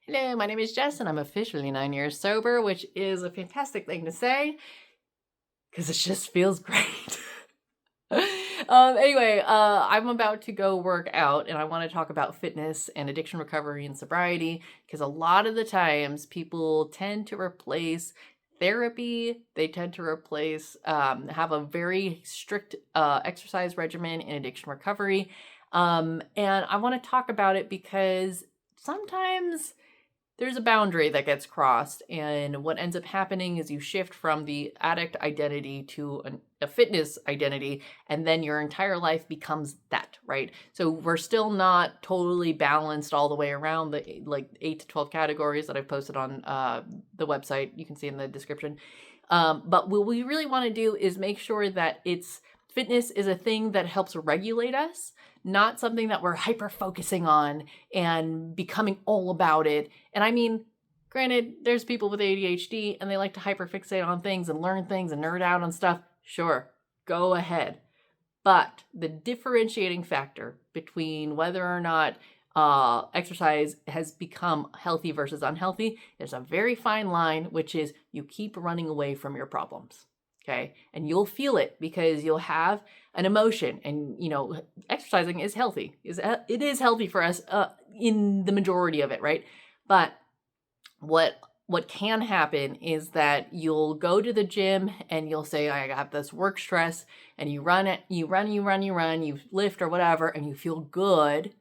Hello, my name is Jess, and I'm officially 9 years sober, which is a fantastic thing to say because it just feels great. I'm about to go work out, and I want to talk about fitness and addiction recovery and sobriety because a lot of the times people tend to replace therapy. They tend to have a very strict exercise regimen in addiction recovery. And I want to talk about it because sometimes there's a boundary that gets crossed, and what ends up happening is you shift from the addict identity to a fitness identity, and then your entire life becomes that, right? So we're still not totally balanced all the way around the 8 to 12 categories that I've posted on the website. You can see in the description. But what we really want to do is make sure that fitness is a thing that helps regulate us, not something that we're hyper focusing on and becoming all about it. And I mean, granted, there's people with ADHD and they like to hyper fixate on things and learn things and nerd out on stuff. Sure, go ahead. But the differentiating factor between whether or not exercise has become healthy versus unhealthy, there's a very fine line, which is you keep running away from your problems. Okay. And you'll feel it because you'll have an emotion, and exercising is healthy. It is healthy for us in the majority of it, right? But what can happen is that you'll go to the gym and you'll say, I got this work stress, and you you lift or whatever, and you feel good.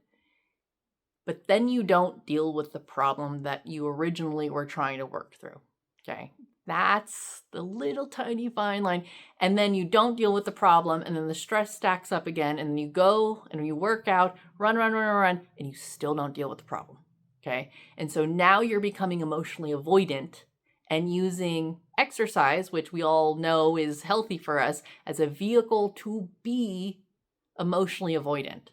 But then you don't deal with the problem that you originally were trying to work through. Okay. That's the little tiny fine line. And then you don't deal with the problem, and then the stress stacks up again, and you go and you work out, run, and you still don't deal with the problem. Okay. And so now you're becoming emotionally avoidant and using exercise, which we all know is healthy for us, as a vehicle to be emotionally avoidant.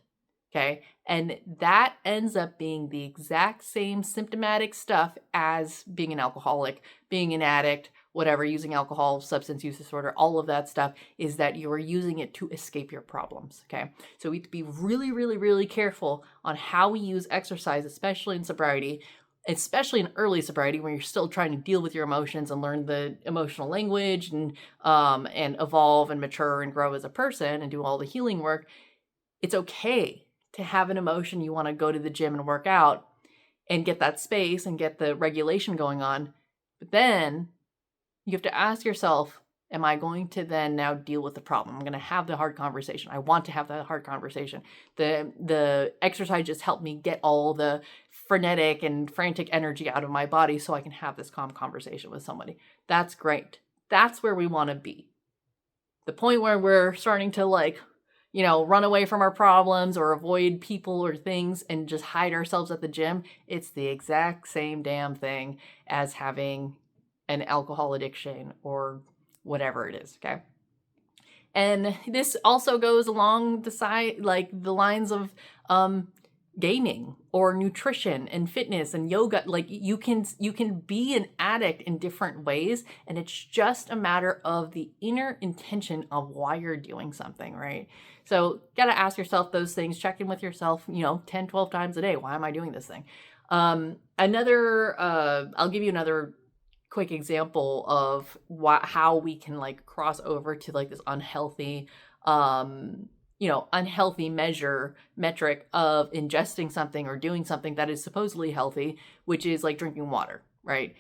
Okay. And that ends up being the exact same symptomatic stuff as being an alcoholic, being an addict, whatever, using alcohol, substance use disorder, all of that stuff is that you are using it to escape your problems. Okay. So we have to be really, really, really careful on how we use exercise, especially in sobriety, especially in early sobriety when you're still trying to deal with your emotions and learn the emotional language and evolve and mature and grow as a person and do all the healing work. It's okay to have an emotion you want to go to the gym and work out and get that space and get the regulation going on. But then you have to ask yourself, am I going to then now deal with the problem? I'm going to have the hard conversation. I want to have that hard conversation. The exercise just helped me get all the frenetic and frantic energy out of my body so I can have this calm conversation with somebody. That's great. That's where we want to be. The point where we're starting to run away from our problems or avoid people or things and just hide ourselves at the gym, it's the exact same damn thing as having an alcohol addiction or whatever it is, okay? And this also goes along the lines of gaming or nutrition and fitness and yoga. Like you can be an addict in different ways, and it's just a matter of the inner intention of why you're doing something, right? So got to ask yourself those things, check in with yourself, 10, 12 times a day. Why am I doing this thing? I'll give you another quick example of how we can cross over to this unhealthy unhealthy metric of ingesting something or doing something that is supposedly healthy, which is like drinking water, right?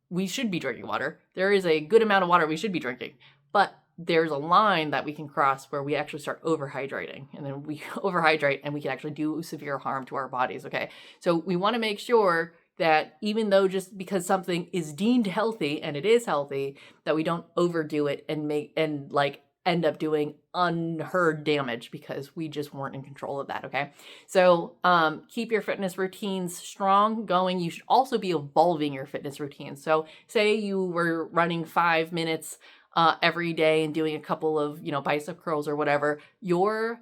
We should be drinking water. There is a good amount of water we should be drinking, but there's a line that we can cross where we actually start overhydrating, and then we overhydrate and we can actually do severe harm to our bodies. Okay. So we want to make sure that even though just because something is deemed healthy, and it is healthy, that we don't overdo it and end up doing unheard damage because we just weren't in control of that. Okay. So keep your fitness routines strong going. You should also be evolving your fitness routines. So say you were running 5 minutes every day and doing a couple of, bicep curls or whatever, your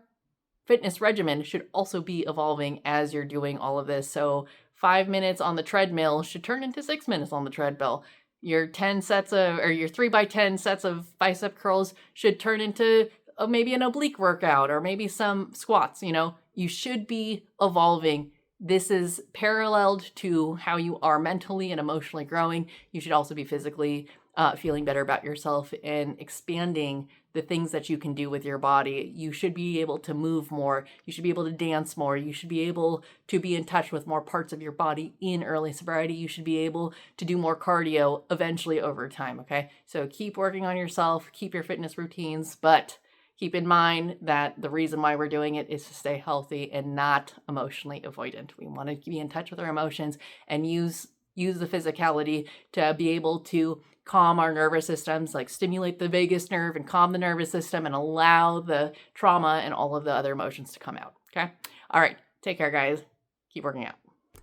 fitness regimen should also be evolving as you're doing all of this. So 5 minutes on the treadmill should turn into 6 minutes on the treadmill. Your 3 by 10 sets of bicep curls should turn into maybe an oblique workout or maybe some squats. You should be evolving this is paralleled to how you are mentally and emotionally growing. You should also be physically feeling better about yourself and expanding the things that you can do with your body. You should be able to move more. You should be able to dance more. You should be able to be in touch with more parts of your body in early sobriety. You should be able to do more cardio eventually over time, okay? So keep working on yourself, keep your fitness routines, but keep in mind that the reason why we're doing it is to stay healthy and not emotionally avoidant. We want to be in touch with our emotions and use the physicality to be able to calm our nervous systems, like stimulate the vagus nerve and calm the nervous system and allow the trauma and all of the other emotions to come out. Okay? All right. Take care, guys. Keep working out.